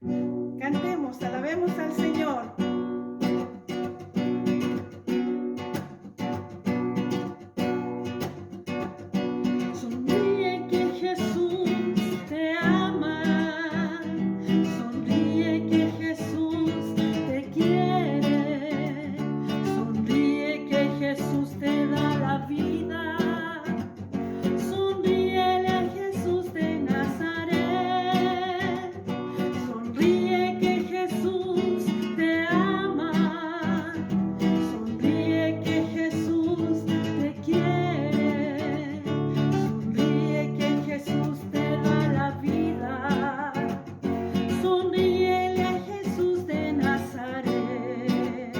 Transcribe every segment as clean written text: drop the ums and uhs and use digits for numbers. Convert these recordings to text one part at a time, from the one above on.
Cantemos, alabemos al Señor. Sonríe que Jesús te ama. Sonríe que Jesús te quiere. Sonríe que Jesús te da la vida. Sonríele a Jesús de Nazaret. Sonríe que Jesús te ama. Sonríe que Jesús te quiere. Sonríe que Jesús te da la vida. Sonríele a Jesús de Nazaret.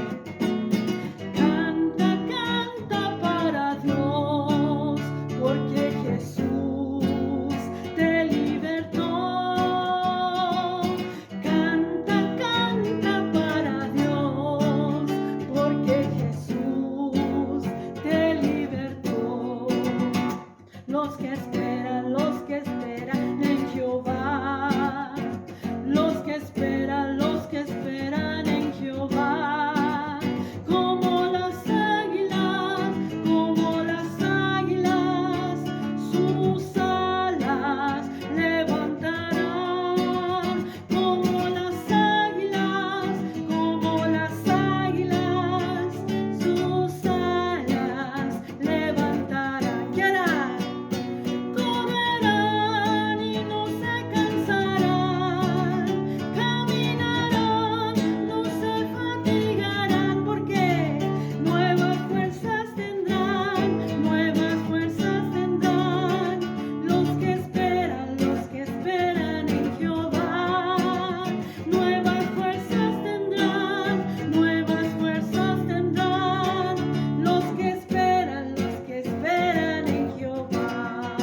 Canta, canta para Dios, porque Jesús te libertó. Canta, canta para Dios, porque Jesús te libertó. Los que esperan en Jehová. Los que esperan en Jehová. Como las águilas, sus alas levantarán. Como las águilas, sus alas levantarán. ¿Qué harán? Correrán y no se cansarán, caminarán, no se fatigarán, porque nuevas fuerzas tendrán, los que esperan en Jehová. Nuevas fuerzas tendrán, los que esperan en Jehová.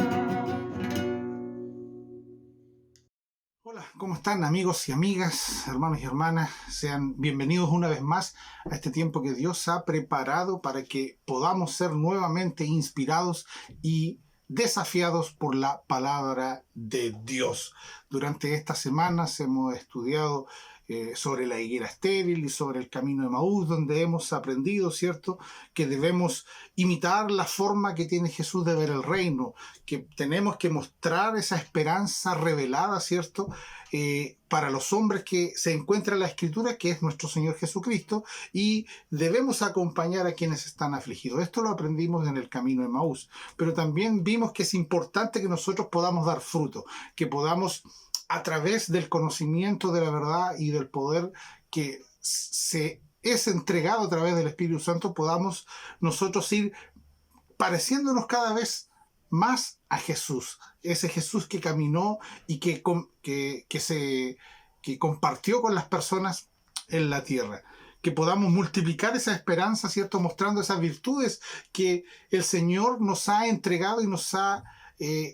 Hola, ¿cómo están amigos y amigas, hermanos y hermanas? Sean bienvenidos una vez más a este tiempo que Dios ha preparado para que podamos ser nuevamente inspirados y desafiados por la palabra de Dios. Durante estas semanas hemos estudiado sobre la higuera estéril y sobre el camino de Maús, donde hemos aprendido, ¿cierto?, que debemos imitar la forma que tiene Jesús de ver el reino, que tenemos que mostrar esa esperanza revelada, ¿cierto?, para los hombres que se encuentra en la Escritura, que es nuestro Señor Jesucristo, y debemos acompañar a quienes están afligidos. Esto lo aprendimos en el camino de Maús, pero también vimos que es importante que nosotros podamos dar fruto, que podamos, a través del conocimiento de la verdad y del poder que se es entregado a través del Espíritu Santo, podamos nosotros ir pareciéndonos cada vez más a Jesús, ese Jesús que caminó y que compartió con las personas en la tierra. Que podamos multiplicar esa esperanza, ¿cierto?, mostrando esas virtudes que el Señor nos ha entregado y nos ha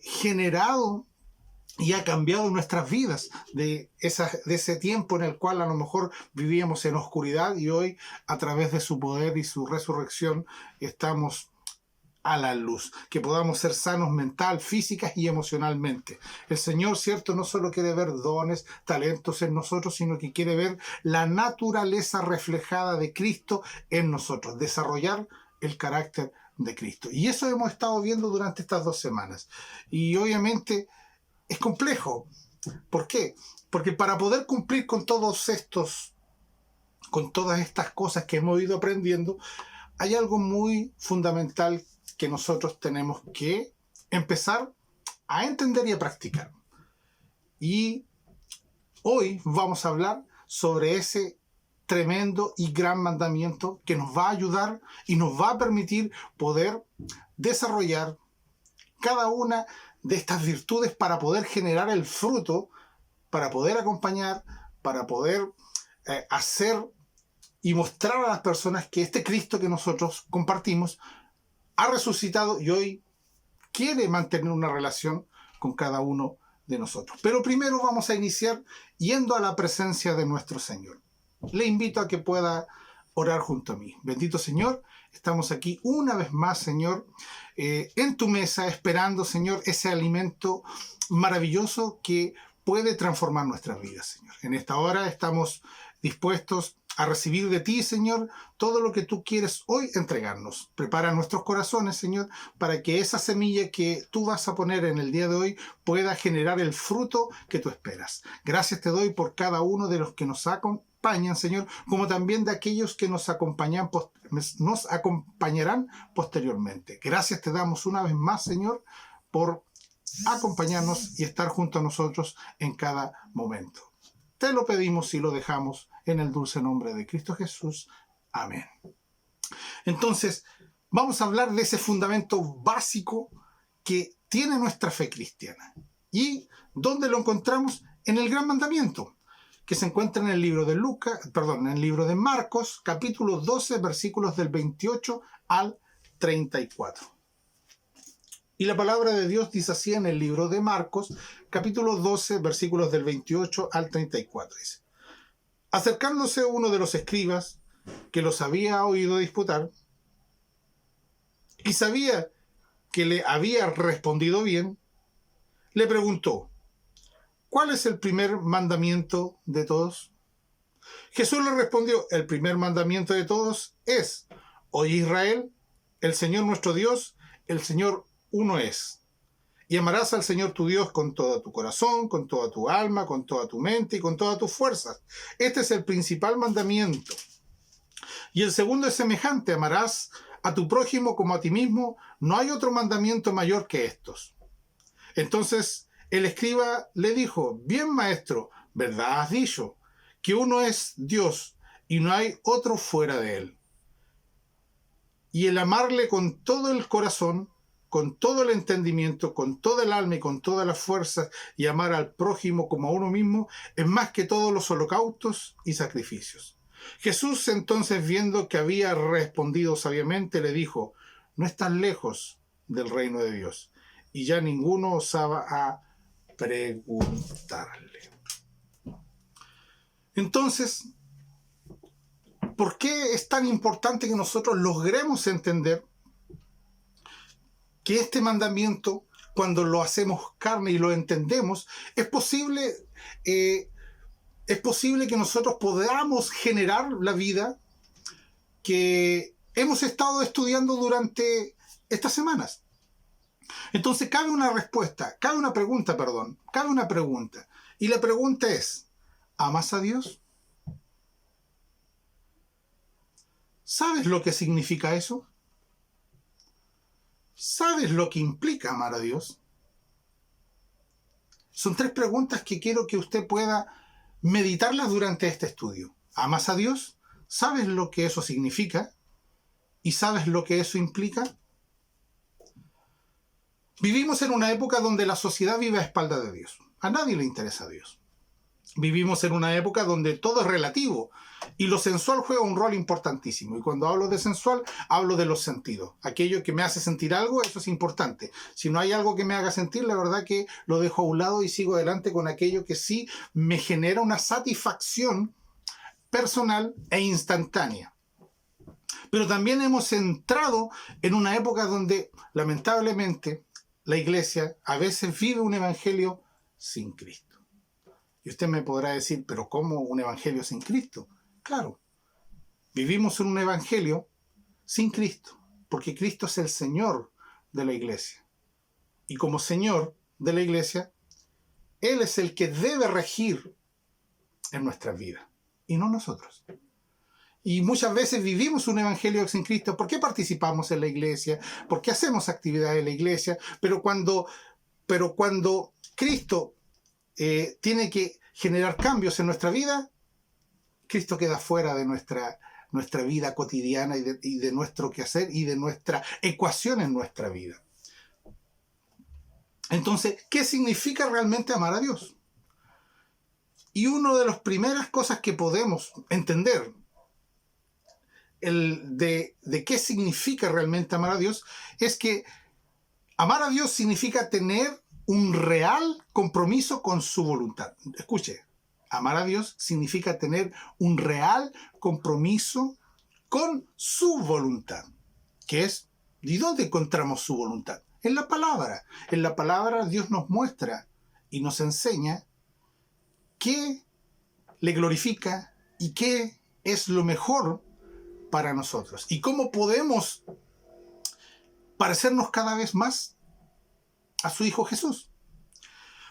generado y ha cambiado nuestras vidas de ese tiempo en el cual a lo mejor vivíamos en oscuridad, y hoy, a través de su poder y su resurrección, estamos a la luz. Que podamos ser sanos mental, física y emocionalmente. El Señor, ¿cierto?, no solo quiere ver dones, talentos en nosotros, sino que quiere ver la naturaleza reflejada de Cristo en nosotros, desarrollar el carácter de Cristo. Y eso hemos estado viendo durante estas 2 semanas. Y obviamente es complejo. ¿Por qué? Porque para poder cumplir con todas estas cosas que hemos ido aprendiendo, hay algo muy fundamental que nosotros tenemos que empezar a entender y a practicar. Y hoy vamos a hablar sobre ese tremendo y gran mandamiento que nos va a ayudar y nos va a permitir poder desarrollar cada una de estas virtudes para poder generar el fruto, para poder acompañar, para poder hacer y mostrar a las personas que este Cristo que nosotros compartimos ha resucitado y hoy quiere mantener una relación con cada uno de nosotros. Pero primero vamos a iniciar yendo a la presencia de nuestro Señor. Le invito a que pueda orar junto a mí. Bendito Señor, estamos aquí una vez más, Señor, en tu mesa, esperando, Señor, ese alimento maravilloso que puede transformar nuestras vidas, Señor. En esta hora estamos dispuestos a recibir de ti, Señor, todo lo que tú quieres hoy entregarnos. Prepara nuestros corazones, Señor, para que esa semilla que tú vas a poner en el día de hoy pueda generar el fruto que tú esperas. Gracias te doy por cada uno de los que nos acompañan, Señor, como también de aquellos que nos acompañarán posteriormente. Gracias te damos una vez más, Señor, por acompañarnos y estar junto a nosotros en cada momento. Te lo pedimos y lo dejamos en el dulce nombre de Cristo Jesús. Amén. Entonces, vamos a hablar de ese fundamento básico que tiene nuestra fe cristiana. ¿Y dónde lo encontramos? En el gran mandamiento, que se encuentra en el libro de en el libro de Marcos, capítulo 12, versículos del 28 al 34. Y la palabra de Dios dice así en el libro de Marcos, capítulo 12, versículos del 28 al 34. Dice: acercándose uno de los escribas que los había oído disputar y sabía que le había respondido bien, le preguntó: ¿cuál es el primer mandamiento de todos? Jesús le respondió: el primer mandamiento de todos es: oye Israel, el Señor nuestro Dios, el Señor uno es. Y amarás al Señor tu Dios con todo tu corazón, con toda tu alma, con toda tu mente y con todas tus fuerzas. Este es el principal mandamiento. Y el segundo es semejante: amarás a tu prójimo como a ti mismo. No hay otro mandamiento mayor que estos. Entonces el escriba le dijo: bien, maestro, ¿verdad has dicho? Que uno es Dios y no hay otro fuera de él. Y el amarle con todo el corazón, con todo el entendimiento, con toda el alma y con todas las fuerzas, y amar al prójimo como a uno mismo, es más que todos los holocaustos y sacrificios. Jesús entonces, viendo que había respondido sabiamente, le dijo: no estás lejos del reino de Dios. Y ya ninguno osaba a preguntarle. Entonces, ¿por qué es tan importante que nosotros logremos entender que este mandamiento, cuando lo hacemos carne y lo entendemos, es posible que nosotros podamos generar la vida que hemos estado estudiando durante estas semanas? Entonces cabe una pregunta. Y la pregunta es: ¿amas a Dios? ¿Sabes lo que significa eso? ¿Sabes lo que implica amar a Dios? Son tres preguntas que quiero que usted pueda meditarlas durante este estudio. ¿Amas a Dios? ¿Sabes lo que eso significa? ¿Y sabes lo que eso implica? Vivimos en una época donde la sociedad vive a espaldas de Dios. A nadie le interesa a Dios. Vivimos en una época donde todo es relativo y lo sensual juega un rol importantísimo. Y cuando hablo de sensual, hablo de los sentidos. Aquello que me hace sentir algo, eso es importante. Si no hay algo que me haga sentir, la verdad que lo dejo a un lado y sigo adelante con aquello que sí me genera una satisfacción personal e instantánea. Pero también hemos entrado en una época donde, lamentablemente, la iglesia a veces vive un evangelio sin Cristo. Y usted me podrá decir: ¿pero cómo un evangelio sin Cristo? Claro, vivimos en un evangelio sin Cristo, porque Cristo es el Señor de la iglesia. Y como Señor de la iglesia, Él es el que debe regir en nuestras vidas, y no nosotros. Y muchas veces vivimos un evangelio sin Cristo. ¿Por qué participamos en la iglesia? ¿Por qué hacemos actividades en la iglesia? Pero cuando Cristo tiene que generar cambios en nuestra vida, Cristo queda fuera de nuestra vida cotidiana y de nuestro quehacer y de nuestra ecuación en nuestra vida. Entonces, ¿qué significa realmente amar a Dios? Y una de las primeras cosas que podemos entender de qué significa realmente amar a Dios es que amar a Dios significa tener un real compromiso con su voluntad. Escuche, amar a Dios significa tener un real compromiso con su voluntad. ¿Qué es? ¿Y dónde encontramos su voluntad? En la palabra. En la palabra Dios nos muestra y nos enseña qué le glorifica y qué es lo mejor para nosotros. Y cómo podemos parecernos cada vez más a su Hijo Jesús.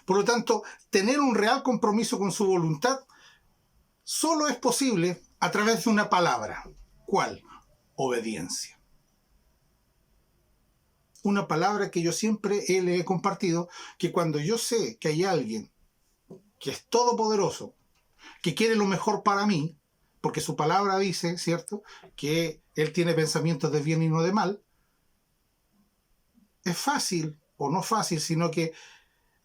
Por lo tanto, tener un real compromiso con su voluntad solo es posible a través de una palabra. ¿Cuál? Obediencia. Una palabra que yo siempre le he compartido, que cuando yo sé que hay alguien que es todopoderoso, que quiere lo mejor para mí, porque su palabra dice, ¿cierto?, que Él tiene pensamientos de bien y no de mal, es fácil, o no fácil, sino que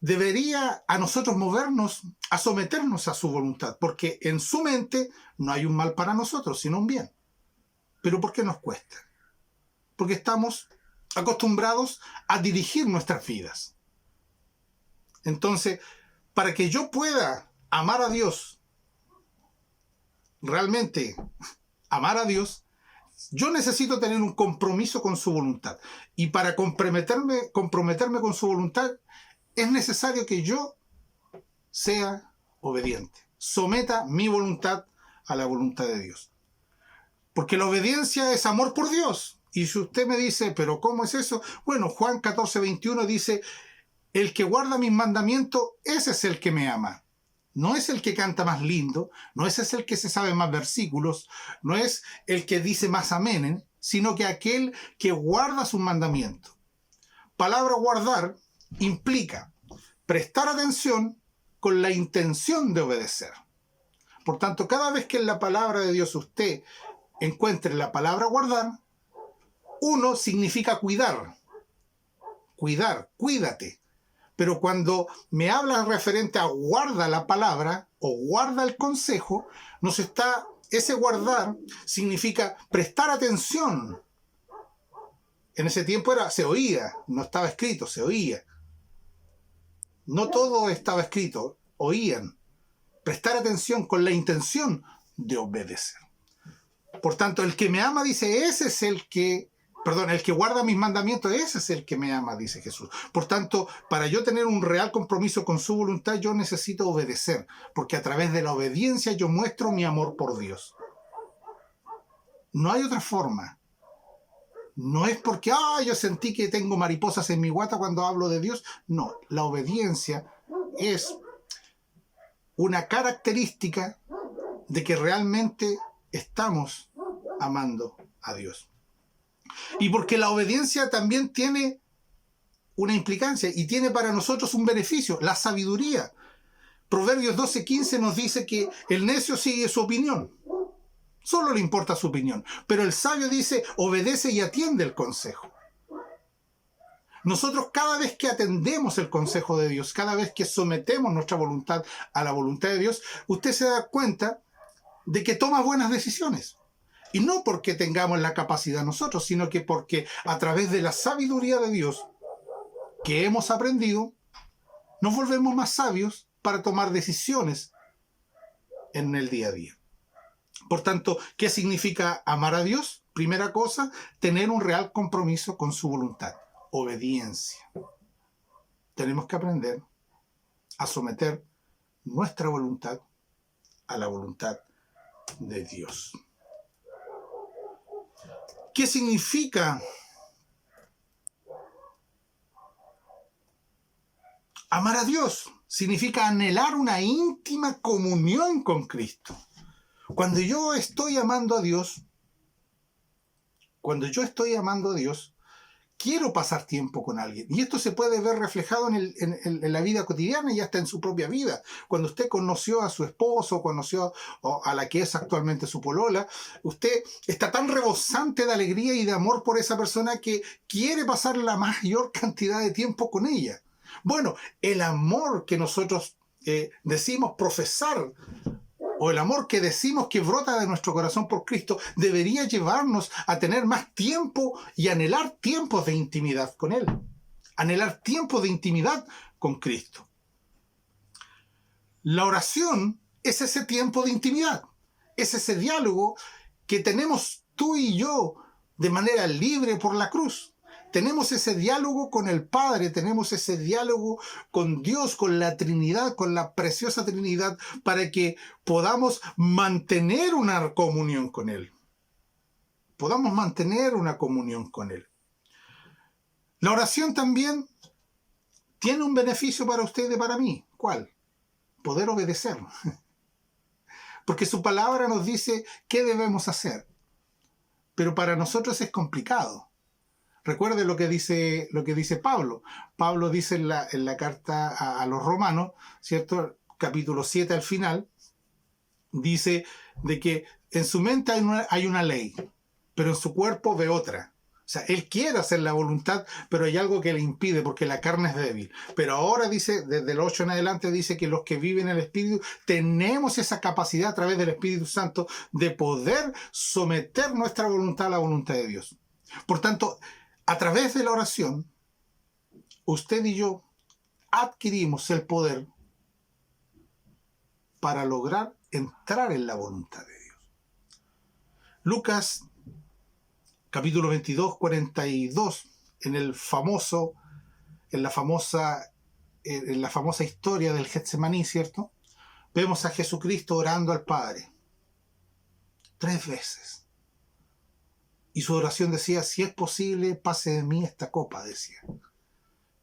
debería a nosotros movernos a someternos a su voluntad, porque en su mente no hay un mal para nosotros, sino un bien. ¿Pero por qué nos cuesta? Porque estamos acostumbrados a dirigir nuestras vidas. Entonces, para que yo pueda amar a Dios, realmente amar a Dios, yo necesito tener un compromiso con su voluntad. Y para comprometerme con su voluntad, es necesario que yo sea obediente. Someta mi voluntad a la voluntad de Dios. Porque la obediencia es amor por Dios. Y si usted me dice, ¿pero cómo es eso? Bueno, Juan 14:21 dice, el que guarda mis mandamientos, ese es el que me ama. No es el que canta más lindo, no es el que se sabe más versículos, no es el que dice más amén, sino que aquel que guarda sus mandamientos. Palabra guardar implica prestar atención con la intención de obedecer. Por tanto, cada vez que en la palabra de Dios usted encuentre la palabra guardar, uno significa cuidar. Cuidar, cuídate. Pero cuando me habla referente a guarda la palabra o guarda el consejo, ese guardar significa prestar atención. En ese tiempo se oía, no estaba escrito, se oía. No todo estaba escrito, oían. Prestar atención con la intención de obedecer. Por tanto, el que me ama, dice, el que guarda mis mandamientos, ese es el que me ama, dice Jesús. Por tanto, para yo tener un real compromiso con su voluntad, yo necesito obedecer, porque a través de la obediencia yo muestro mi amor por Dios. No hay otra forma. No es porque, yo sentí que tengo mariposas en mi guata cuando hablo de Dios. No, la obediencia es una característica de que realmente estamos amando a Dios. Y porque la obediencia también tiene una implicancia y tiene para nosotros un beneficio, la sabiduría. Proverbios 12:15 nos dice que el necio sigue su opinión. Solo le importa su opinión. Pero el sabio dice, obedece y atiende el consejo. Nosotros cada vez que atendemos el consejo de Dios, cada vez que sometemos nuestra voluntad a la voluntad de Dios, usted se da cuenta de que toma buenas decisiones. Y no porque tengamos la capacidad nosotros, sino que porque a través de la sabiduría de Dios que hemos aprendido, nos volvemos más sabios para tomar decisiones en el día a día. Por tanto, ¿qué significa amar a Dios? Primera cosa, tener un real compromiso con su voluntad. Obediencia. Tenemos que aprender a someter nuestra voluntad a la voluntad de Dios. ¿Qué significa amar a Dios? Significa anhelar una íntima comunión con Cristo. Cuando yo estoy amando a Dios, quiero pasar tiempo con alguien. Y esto se puede ver reflejado en la vida cotidiana y hasta en su propia vida. Cuando usted conoció a su esposo, conoció a la que es actualmente su polola, usted está tan rebosante de alegría y de amor por esa persona que quiere pasar la mayor cantidad de tiempo con ella. Bueno, el amor que nosotros decimos profesar, o el amor que decimos que brota de nuestro corazón por Cristo, debería llevarnos a tener más tiempo y anhelar tiempos de intimidad con Él. Anhelar tiempos de intimidad con Cristo. La oración es ese tiempo de intimidad. Es ese diálogo que tenemos tú y yo de manera libre por la cruz. tenemos ese diálogo con el Padre, tenemos ese diálogo con Dios, con la Trinidad, con la preciosa Trinidad, para que podamos mantener una comunión con Él. Podamos mantener una comunión con Él. La oración también tiene un beneficio para usted y para mí. ¿Cuál? Poder obedecer. Porque su palabra nos dice qué debemos hacer. Pero para nosotros es complicado. Recuerde lo que dice Pablo. Pablo dice en la carta a los Romanos, ¿cierto? Capítulo 7 al final, dice de que en su mente hay una ley, pero en su cuerpo ve otra. O sea, él quiere hacer la voluntad, pero hay algo que le impide porque la carne es débil. Pero ahora dice, desde el 8 en adelante, dice que los que viven en el Espíritu tenemos esa capacidad a través del Espíritu Santo de poder someter nuestra voluntad a la voluntad de Dios. Por tanto, a través de la oración, usted y yo adquirimos el poder para lograr entrar en la voluntad de Dios. Lucas capítulo 22, 42, en la famosa historia del Getsemaní, ¿cierto? Vemos a Jesucristo orando al Padre 3 veces. Y su oración decía, si es posible, pase de mí esta copa, decía.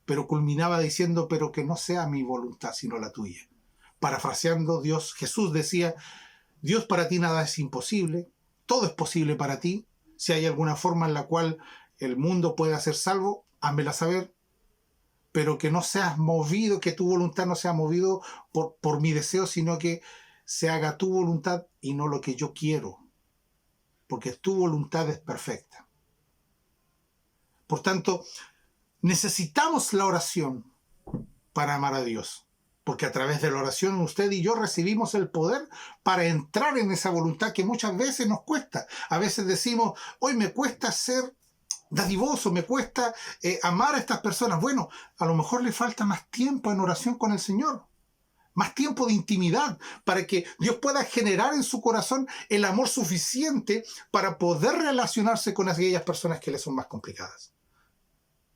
Pero culminaba diciendo, pero que no sea mi voluntad, sino la tuya. Parafraseando, Jesús decía, Dios, para ti nada es imposible, todo es posible para ti. Si hay alguna forma en la cual el mundo pueda ser salvo, házmela saber, pero que no seas movido, que tu voluntad no sea movido por mi deseo, sino que se haga tu voluntad y no lo que yo quiero, porque tu voluntad es perfecta. Por tanto, necesitamos la oración para amar a Dios. Porque a través de la oración usted y yo recibimos el poder para entrar en esa voluntad que muchas veces nos cuesta. A veces decimos, hoy me cuesta ser dadivoso, me cuesta amar a estas personas. Bueno, a lo mejor le falta más tiempo en oración con el Señor. Más tiempo de intimidad para que Dios pueda generar en su corazón el amor suficiente para poder relacionarse con aquellas personas que le son más complicadas.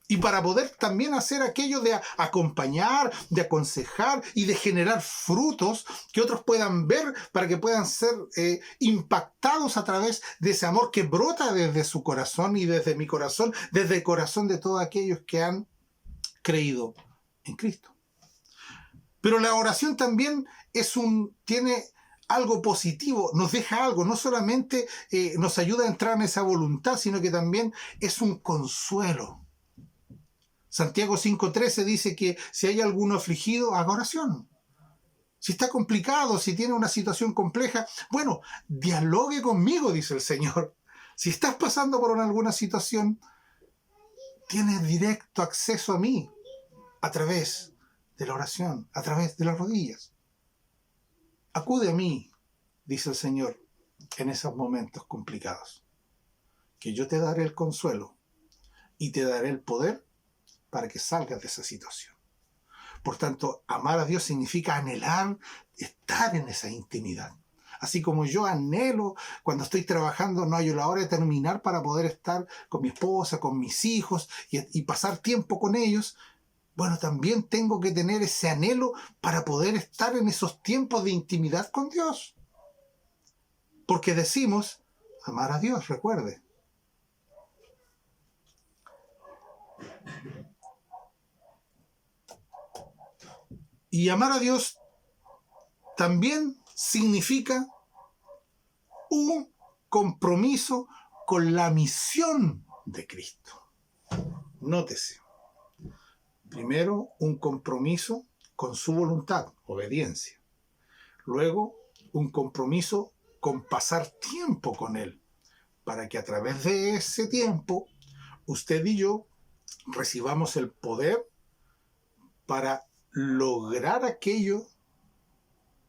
Y para poder también hacer aquello de acompañar, de aconsejar y de generar frutos que otros puedan ver para que puedan ser impactados a través de ese amor que brota desde su corazón y desde mi corazón, desde el corazón de todos aquellos que han creído en Cristo. Pero la oración también tiene algo positivo, nos deja algo, no solamente nos ayuda a entrar en esa voluntad, sino que también es un consuelo. Santiago 5:13 dice que si hay alguno afligido, haga oración. Si está complicado, si tiene una situación compleja, bueno, dialogue conmigo, dice el Señor. Si estás pasando por alguna situación, tienes directo acceso a mí a través de la oración, a través de las rodillas. Acude a mí, dice el Señor, en esos momentos complicados, que yo te daré el consuelo y te daré el poder para que salgas de esa situación. Por tanto, amar a Dios significa anhelar estar en esa intimidad. Así como yo anhelo, cuando estoy trabajando, no hallo la hora de terminar para poder estar con mi esposa, con mis hijos y pasar tiempo con ellos. Bueno, también tengo que tener ese anhelo para poder estar en esos tiempos de intimidad con Dios. Porque decimos, amar a Dios, recuerde. Y amar a Dios también significa un compromiso con la misión de Cristo. Nótese. Primero, un compromiso con su voluntad, obediencia. Luego, un compromiso con pasar tiempo con Él, para que a través de ese tiempo, usted y yo recibamos el poder para lograr aquello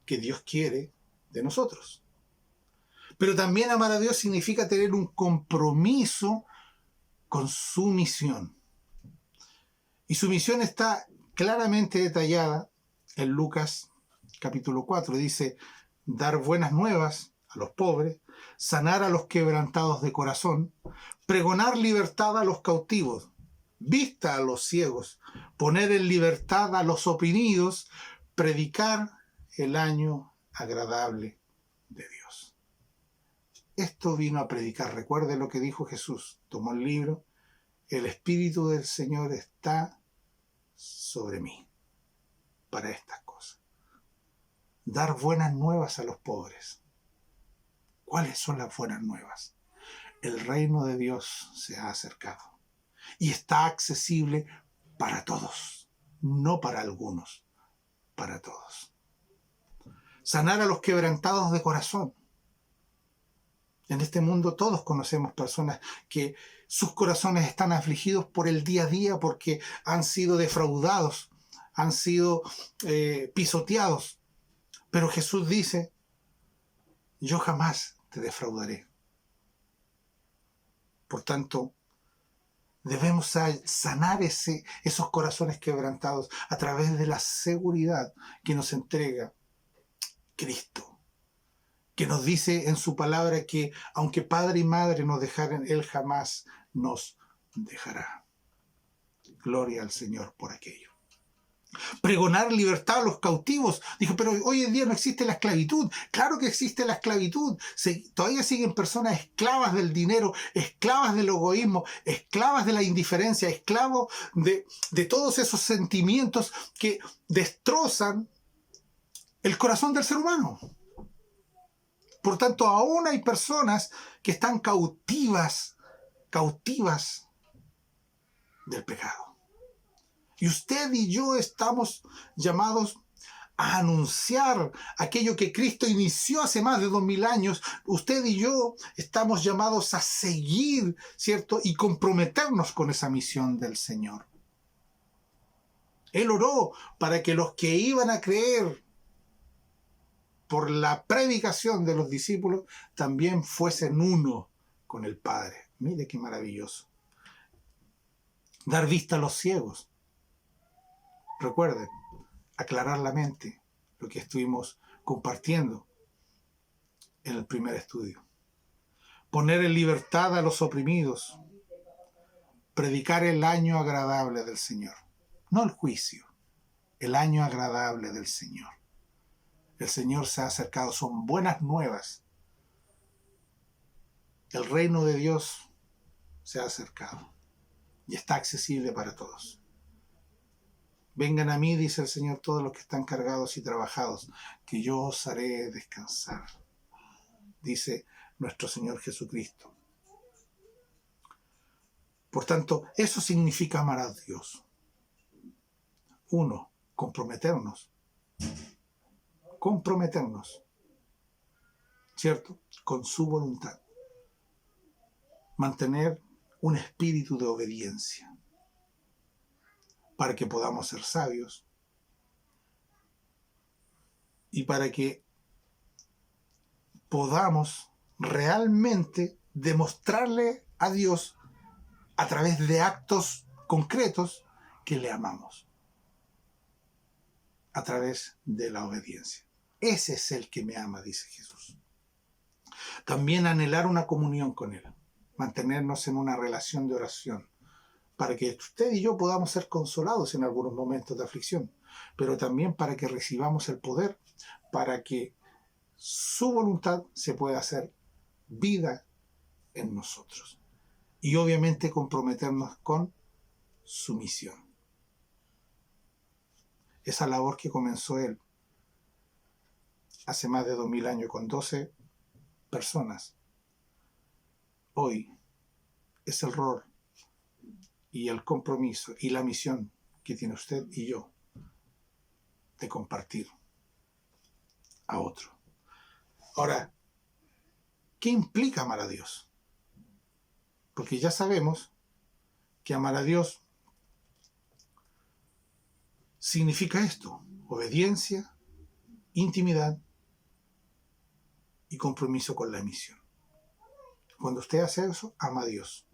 que Dios quiere de nosotros. Pero también amar a Dios significa tener un compromiso con su misión. Y su misión está claramente detallada en Lucas capítulo 4. Dice, dar buenas nuevas a los pobres, sanar a los quebrantados de corazón, pregonar libertad a los cautivos. vista a los ciegos, poner en libertad a los oprimidos, predicar el año agradable de Dios. Esto vino a predicar. Recuerde lo que dijo Jesús. Tomó el libro. El Espíritu del Señor está sobre mí para estas cosas. Dar buenas nuevas a los pobres. ¿Cuáles son las buenas nuevas? El reino de Dios se ha acercado y está accesible para todos, no para algunos, para todos. Sanar a los quebrantados de corazón. En este mundo todos conocemos personas que sus corazones están afligidos por el día a día porque han sido defraudados, han sido pisoteados. Pero Jesús dice, yo jamás te defraudaré. Por tanto, debemos sanar esos corazones quebrantados a través de la seguridad que nos entrega Cristo, que nos dice en su palabra que aunque padre y madre nos dejaren, Él jamás nos dejará. Gloria al Señor por aquello. Pregonar libertad a los cautivos. Dijo, pero hoy en día no existe la esclavitud. Claro que existe la esclavitud. Todavía siguen personas esclavas del dinero, esclavas del egoísmo, esclavas de la indiferencia, esclavos de todos esos sentimientos que destrozan el corazón del ser humano. Por tanto, aún hay personas que están cautivas del pecado. Y usted y yo estamos llamados a anunciar aquello que Cristo inició hace más de 2000 años. Usted y yo estamos llamados a seguir, ¿cierto? Y comprometernos con esa misión del Señor. Él oró para que los que iban a creer por la predicación de los discípulos también fuesen uno con el Padre. Mire qué maravilloso. Dar vista a los ciegos. Recuerden, aclarar la mente, lo que estuvimos compartiendo en el primer estudio. Poner en libertad a los oprimidos. Predicar el año agradable del Señor. No el juicio, el año agradable del Señor. El Señor se ha acercado, son buenas nuevas. El reino de Dios se ha acercado y está accesible para todos. Vengan a mí, dice el Señor, todos los que están cargados y trabajados, que yo os haré descansar, dice nuestro Señor Jesucristo. Por tanto, eso significa amar a Dios. Uno, comprometernos, ¿cierto? Con su voluntad. Mantener un espíritu de obediencia para que podamos ser sabios y para que podamos realmente demostrarle a Dios a través de actos concretos que le amamos, a través de la obediencia. Ese es el que me ama, dice Jesús. También anhelar una comunión con Él, mantenernos en una relación de oración, para que usted y yo podamos ser consolados en algunos momentos de aflicción, pero también para que recibamos el poder, para que su voluntad se pueda hacer vida en nosotros. Y obviamente comprometernos con su misión. Esa labor que comenzó Él hace más de 2000 años con 12 personas, hoy es el rol y el compromiso y la misión que tiene usted y yo de compartir a otro. Ahora, ¿qué implica amar a Dios? Porque ya sabemos que amar a Dios significa esto: obediencia, intimidad y compromiso con la misión. Cuando usted hace eso, ama a Dios.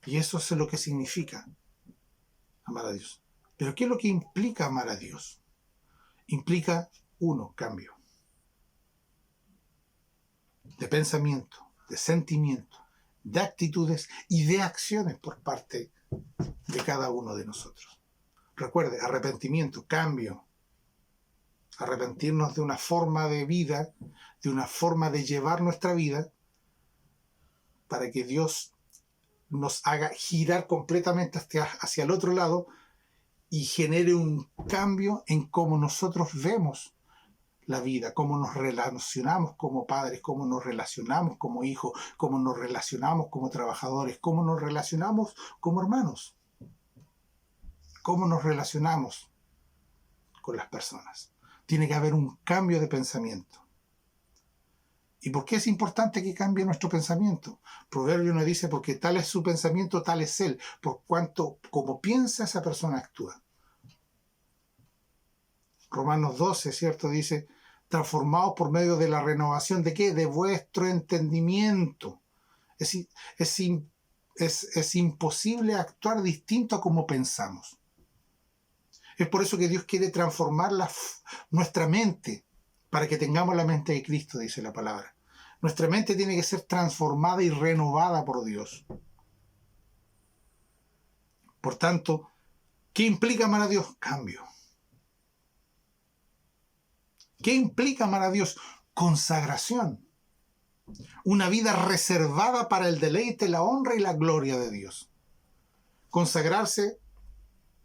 Y eso es lo que significa amar a Dios. Pero ¿qué es lo que implica amar a Dios? Implica, uno, cambio de pensamiento, de sentimiento, de actitudes y de acciones por parte de cada uno de nosotros. Recuerde, arrepentimiento, cambio. Arrepentirnos de una forma de vida, de una forma de llevar nuestra vida, para que Dios nos haga girar completamente hacia el otro lado y genere un cambio en cómo nosotros vemos la vida, cómo nos relacionamos como padres, cómo nos relacionamos como hijos, cómo nos relacionamos como trabajadores, cómo nos relacionamos como hermanos, cómo nos relacionamos con las personas. Tiene que haber un cambio de pensamiento. ¿Y por qué es importante que cambie nuestro pensamiento? Proverbio nos dice, porque tal es su pensamiento, tal es él, por cuanto como piensa esa persona actúa. Romanos 12, ¿cierto? Dice, transformados por medio de la renovación de ¿qué? De vuestro entendimiento. Es imposible actuar distinto a como pensamos. Es por eso que Dios quiere transformar nuestra mente, para que tengamos la mente de Cristo, dice la palabra. Nuestra mente tiene que ser transformada y renovada por Dios. Por tanto, ¿qué implica amar a Dios? Cambio. ¿Qué implica amar a Dios? Consagración. Una vida reservada para el deleite, la honra y la gloria de Dios. Consagrarse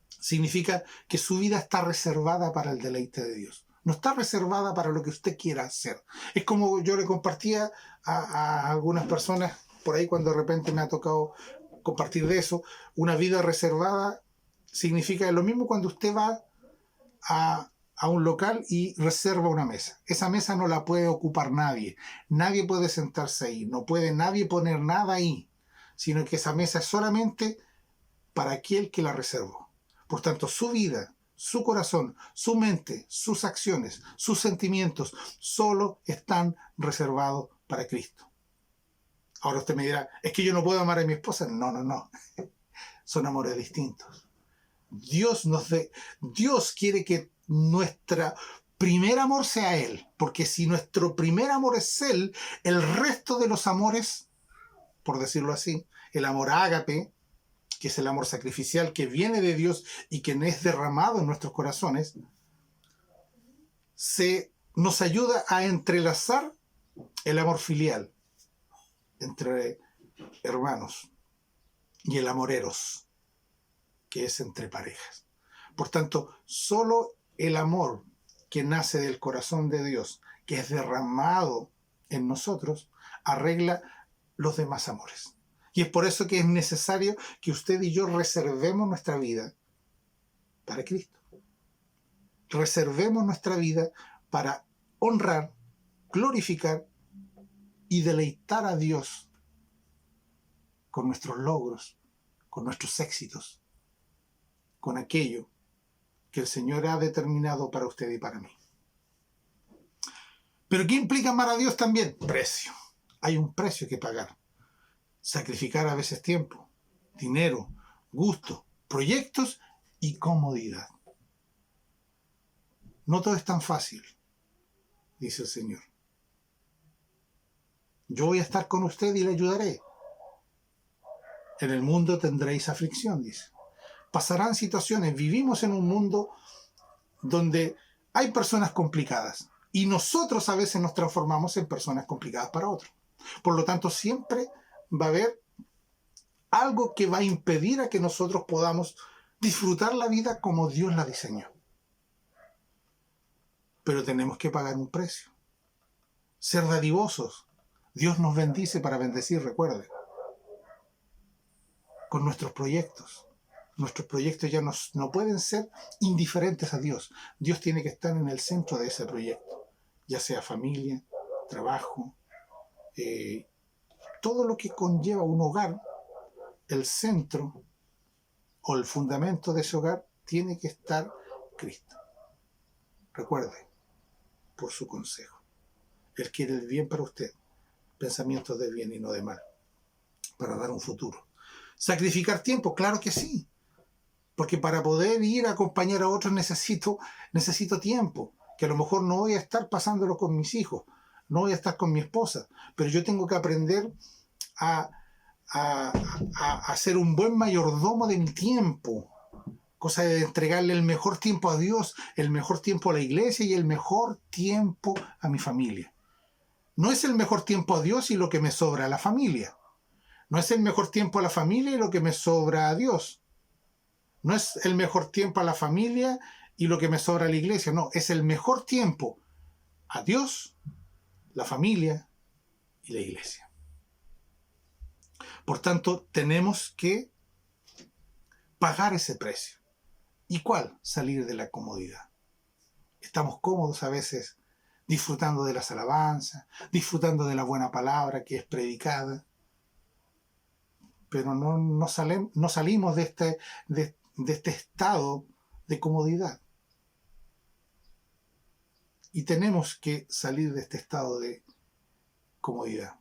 significa que su vida está reservada para el deleite de Dios. No está reservada para lo que usted quiera hacer. Es como yo le compartía a algunas personas por ahí cuando de repente me ha tocado compartir de eso. Una vida reservada significa lo mismo cuando usted va a un local y reserva una mesa. Esa mesa no la puede ocupar nadie. Nadie puede sentarse ahí. No puede nadie poner nada ahí. Sino que esa mesa es solamente para aquel que la reservó. Por tanto, su vida, su corazón, su mente, sus acciones, sus sentimientos, solo están reservados para Cristo. Ahora usted me dirá, ¿es que yo no puedo amar a mi esposa? No. Son amores distintos. Dios quiere que nuestro primer amor sea Él. Porque si nuestro primer amor es Él, el resto de los amores, por decirlo así, el amor ágape, que es el amor sacrificial que viene de Dios y que es derramado en nuestros corazones, nos ayuda a entrelazar el amor filial entre hermanos y el amor eros, que es entre parejas. Por tanto, solo el amor que nace del corazón de Dios, que es derramado en nosotros, arregla los demás amores. Y es por eso que es necesario que usted y yo reservemos nuestra vida para Cristo. Reservemos nuestra vida para honrar, glorificar y deleitar a Dios con nuestros logros, con nuestros éxitos, con aquello que el Señor ha determinado para usted y para mí. ¿Pero qué implica amar a Dios también? Precio. Hay un precio que pagar. Sacrificar a veces tiempo, dinero, gusto, proyectos y comodidad. No todo es tan fácil, dice el Señor. Yo voy a estar con usted y le ayudaré. En el mundo tendréis aflicción, dice. Pasarán situaciones. Vivimos en un mundo donde hay personas complicadas y nosotros a veces nos transformamos en personas complicadas para otros. Por lo tanto, siempre va a haber algo que va a impedir a que nosotros podamos disfrutar la vida como Dios la diseñó. Pero tenemos que pagar un precio. Ser dadivosos. Dios nos bendice para bendecir, recuerde. Con nuestros proyectos. Nuestros proyectos ya no pueden ser indiferentes a Dios. Dios tiene que estar en el centro de ese proyecto. Ya sea familia, trabajo, todo lo que conlleva un hogar, el centro o el fundamento de ese hogar tiene que estar Cristo. Recuerde, por su consejo. Él quiere el bien para usted, pensamientos de bien y no de mal, para dar un futuro. ¿Sacrificar tiempo? Claro que sí, porque para poder ir a acompañar a otros necesito tiempo, que a lo mejor no voy a estar pasándolo con mis hijos, no voy a estar con mi esposa, pero yo tengo que aprender a a ser un buen mayordomo de mi tiempo. Cosa de entregarle el mejor tiempo a Dios, el mejor tiempo a la iglesia y el mejor tiempo a mi familia. No es el mejor tiempo a Dios y lo que me sobra a la familia. No es el mejor tiempo a la familia y lo que me sobra a Dios. No es el mejor tiempo a la familia y lo que me sobra a la iglesia. No, es el mejor tiempo a Dios, la familia y la iglesia. Por tanto, tenemos que pagar ese precio. ¿Y cuál? Salir de la comodidad. Estamos cómodos a veces disfrutando de las alabanzas, disfrutando de la buena palabra que es predicada, pero no salimos de este estado de comodidad. Y tenemos que salir de este estado de comodidad.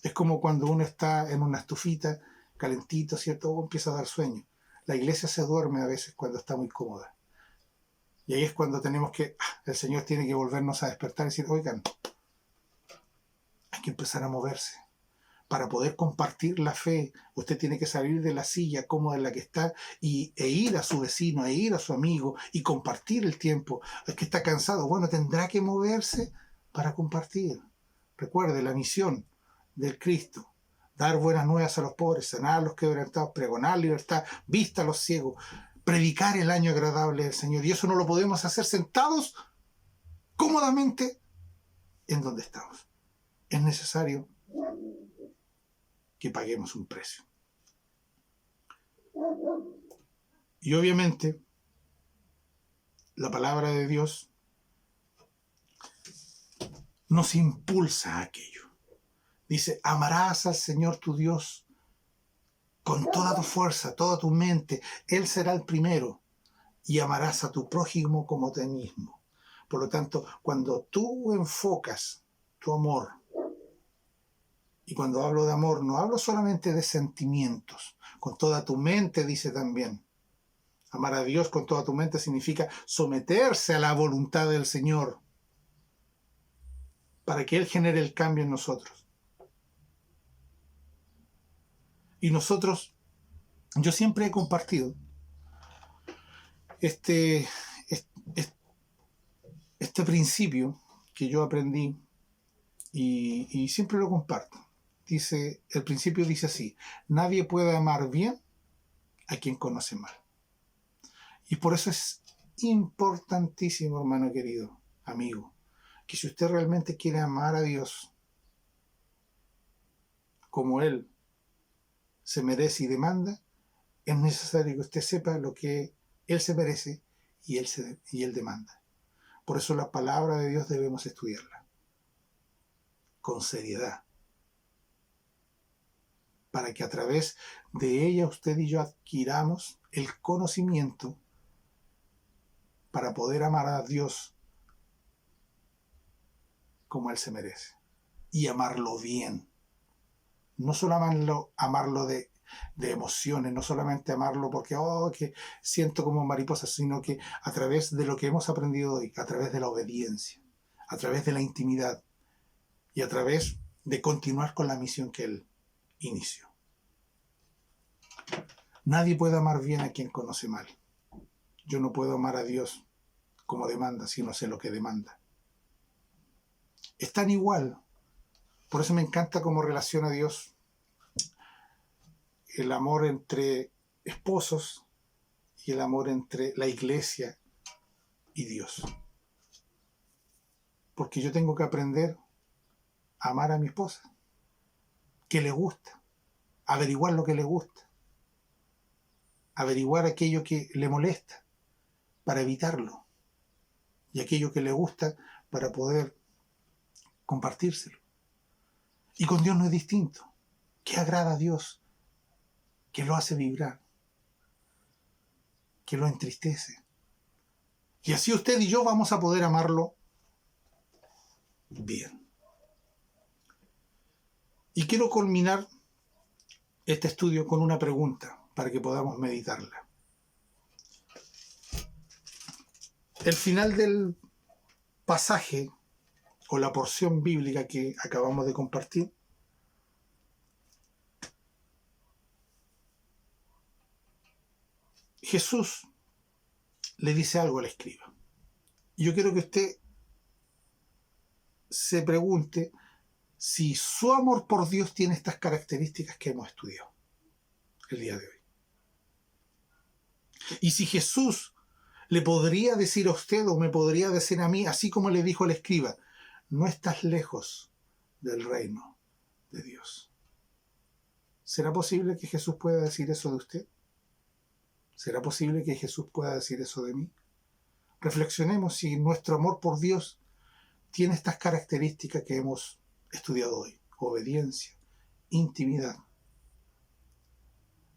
Es como cuando uno está en una estufita, calentito, ¿cierto? O empieza a dar sueño. La iglesia se duerme a veces cuando está muy cómoda. Y ahí es cuando tenemos que, el Señor tiene que volvernos a despertar y decir, oigan, hay que empezar a moverse. Para poder compartir la fe, usted tiene que salir de la silla cómoda en la que está e ir a su vecino, e ir a su amigo y compartir el tiempo. Es que está cansado. Bueno, tendrá que moverse para compartir. Recuerde la misión del Cristo. Dar buenas nuevas a los pobres, sanar a los quebrantados, pregonar libertad, vista a los ciegos, predicar el año agradable del Señor. Y eso no lo podemos hacer sentados cómodamente en donde estamos. Es necesario que paguemos un precio. Y obviamente, la palabra de Dios nos impulsa a aquello. Dice, amarás al Señor tu Dios con toda tu fuerza, toda tu mente. Él será el primero. Y amarás a tu prójimo como a ti mismo. Por lo tanto, cuando tú enfocas tu amor, y cuando hablo de amor, no hablo solamente de sentimientos. Con toda tu mente, dice también. Amar a Dios con toda tu mente significa someterse a la voluntad del Señor para que Él genere el cambio en nosotros. Y nosotros, yo siempre he compartido este principio que yo aprendí y siempre lo comparto. El principio dice así: nadie puede amar bien a quien conoce mal. Y por eso es importantísimo, hermano querido, amigo, que si usted realmente quiere amar a Dios como Él se merece y demanda, es necesario que usted sepa lo que Él se merece y Él demanda. Por eso la palabra de Dios debemos estudiarla con seriedad, para que a través de ella usted y yo adquiramos el conocimiento para poder amar a Dios como Él se merece y amarlo bien. No solo amarlo de emociones, no solamente amarlo porque que siento como mariposa, sino que a través de lo que hemos aprendido hoy, a través de la obediencia, a través de la intimidad y a través de continuar con la misión que Él inició. Nadie puede amar bien a quien conoce mal. Yo no puedo amar a Dios como demanda si no sé lo que demanda. Es tan igual. Por eso me encanta cómo relaciona Dios el amor entre esposos y el amor entre la iglesia y Dios. Porque yo tengo que aprender a amar a mi esposa, que le gusta, averiguar lo que le gusta, averiguar aquello que le molesta para evitarlo y aquello que le gusta para poder compartírselo. Y con Dios no es distinto. ¿Qué agrada a Dios? ¿Qué lo hace vibrar? ¿Qué lo entristece? Y así usted y yo vamos a poder amarlo bien. Y quiero culminar este estudio con una pregunta para que podamos meditarla. El final del pasaje o la porción bíblica que acabamos de compartir Jesús le dice algo al escriba. Yo quiero que usted se pregunte si su amor por Dios tiene estas características que hemos estudiado el día de hoy. Y si Jesús le podría decir a usted o me podría decir a mí, así como le dijo al escriba, no estás lejos del reino de Dios. ¿Será posible que Jesús pueda decir eso de usted? ¿Será posible que Jesús pueda decir eso de mí? Reflexionemos si nuestro amor por Dios tiene estas características que hemos estudiado hoy: obediencia, intimidad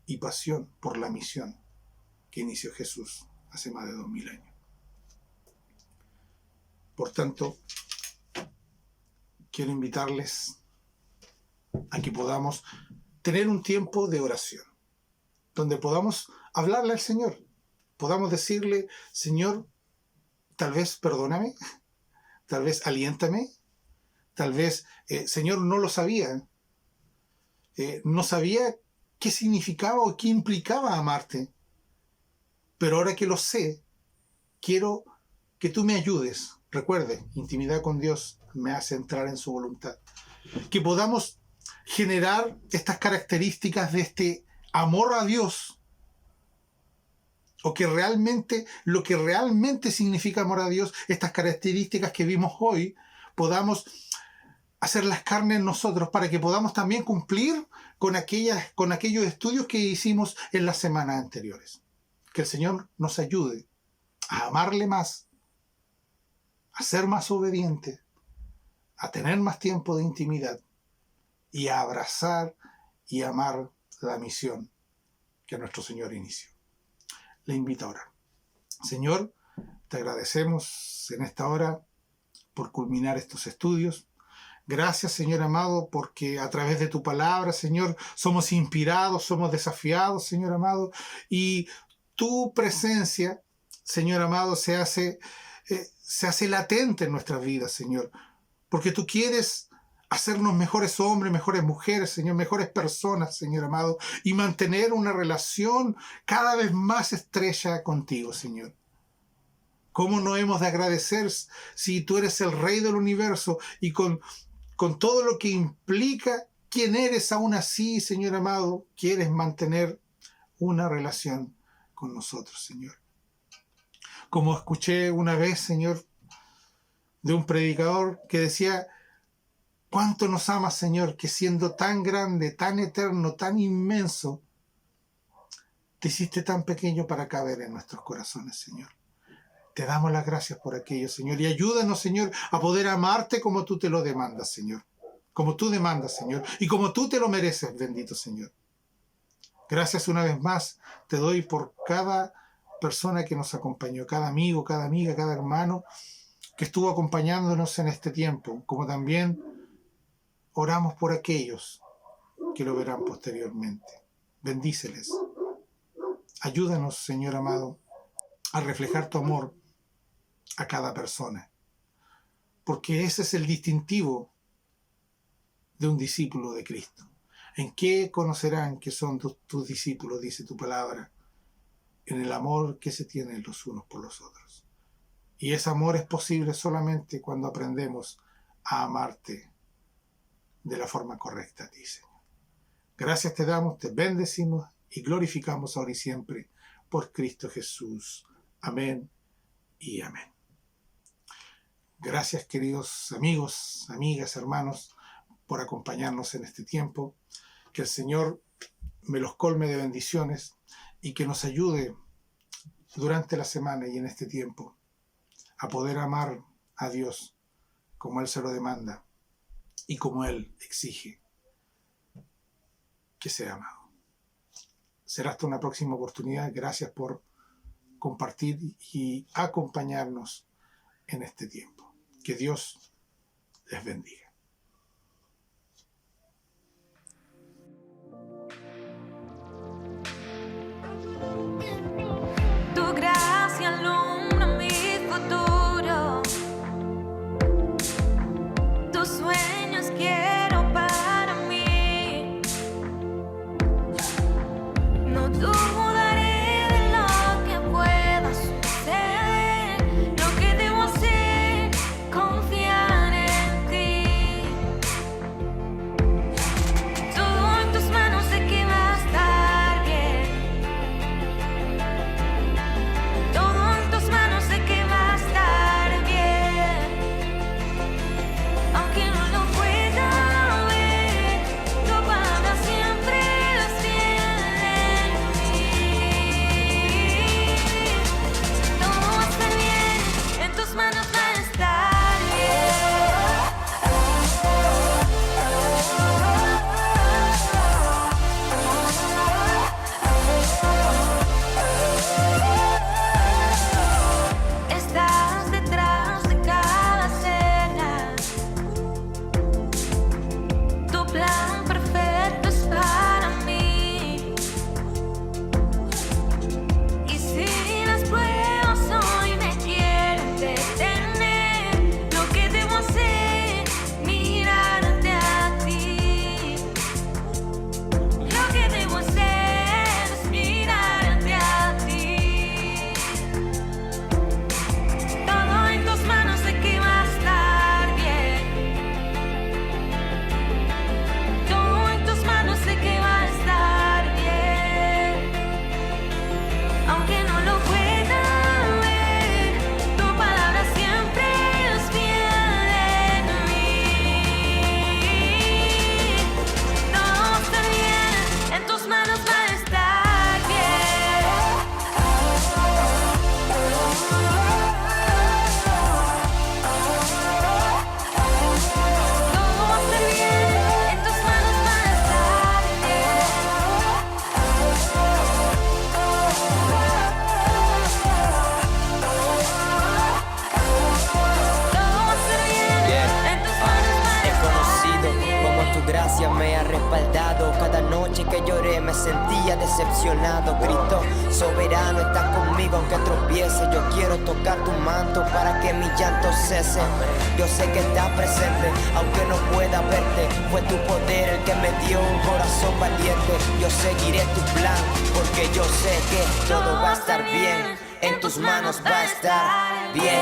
y pasión por la misión que inició Jesús hace más de 2000 años. Por tanto, quiero invitarles a que podamos tener un tiempo de oración, donde podamos hablarle al Señor, podamos decirle: Señor, tal vez perdóname, tal vez aliéntame, tal vez, Señor, no lo sabía, no sabía qué significaba o qué implicaba amarte, pero ahora que lo sé, quiero que tú me ayudes. Recuerde, intimidad con Dios me hace entrar en su voluntad. Que podamos generar estas características de este amor a Dios, o que realmente, lo que realmente significa amor a Dios, estas características que vimos hoy, podamos hacerlas carne en nosotros para que podamos también cumplir con aquellos estudios que hicimos en las semanas anteriores. Que el Señor nos ayude a amarle más, a ser más obedientes, a tener más tiempo de intimidad y a abrazar y amar la misión que nuestro Señor inició. Le invito a orar. Señor, te agradecemos en esta hora por culminar estos estudios. Gracias, Señor amado, porque a través de tu palabra, Señor, somos inspirados, somos desafiados, Señor amado, y tu presencia, Señor amado, se hace latente en nuestras vidas, Señor, porque tú quieres hacernos mejores hombres, mejores mujeres, Señor, mejores personas, Señor amado, y mantener una relación cada vez más estrecha contigo, Señor. ¿Cómo no hemos de agradecer si tú eres el Rey del universo y con todo lo que implica quién eres, aún así, Señor amado, quieres mantener una relación con nosotros, Señor? Como escuché una vez, Señor, de un predicador que decía: ¿cuánto nos amas, Señor, que siendo tan grande, tan eterno, tan inmenso, te hiciste tan pequeño para caber en nuestros corazones, Señor? Te damos las gracias por aquello, Señor, y ayúdanos, Señor, a poder amarte como tú te lo demandas, Señor. Como tú demandas, Señor, y como tú te lo mereces, bendito Señor. Gracias una vez más te doy por cada persona que nos acompañó, cada amigo, cada amiga, cada hermano que estuvo acompañándonos en este tiempo, como también oramos por aquellos que lo verán posteriormente. Bendíceles. Ayúdanos, Señor amado, a reflejar tu amor a cada persona, porque ese es el distintivo de un discípulo de Cristo. ¿En qué conocerán que son tus discípulos?, dice tu palabra, en el amor que se tienen los unos por los otros. Y ese amor es posible solamente cuando aprendemos a amarte de la forma correcta a ti, Señor. Gracias te damos, te bendecimos y glorificamos ahora y siempre por Cristo Jesús. Amén y amén. Gracias, queridos amigos, amigas, hermanos, por acompañarnos en este tiempo. Que el Señor me los colme de bendiciones y que nos ayude durante la semana y en este tiempo a poder amar a Dios como Él se lo demanda y como Él exige que sea amado. Será hasta una próxima oportunidad. Gracias por compartir y acompañarnos en este tiempo. Que Dios les bendiga. Tu gracia alumbra mi futuro. Tus sueños quiero para mí. No dudaré de lo respaldado. Cada noche que lloré me sentía decepcionado. Grito, soberano, estás conmigo aunque tropiece. Yo quiero tocar tu manto para que mi llanto cese. Yo sé que estás presente, aunque no pueda verte. Fue tu poder el que me dio un corazón valiente. Yo seguiré tu plan, porque yo sé que todo va a estar bien. En tus manos va a estar bien.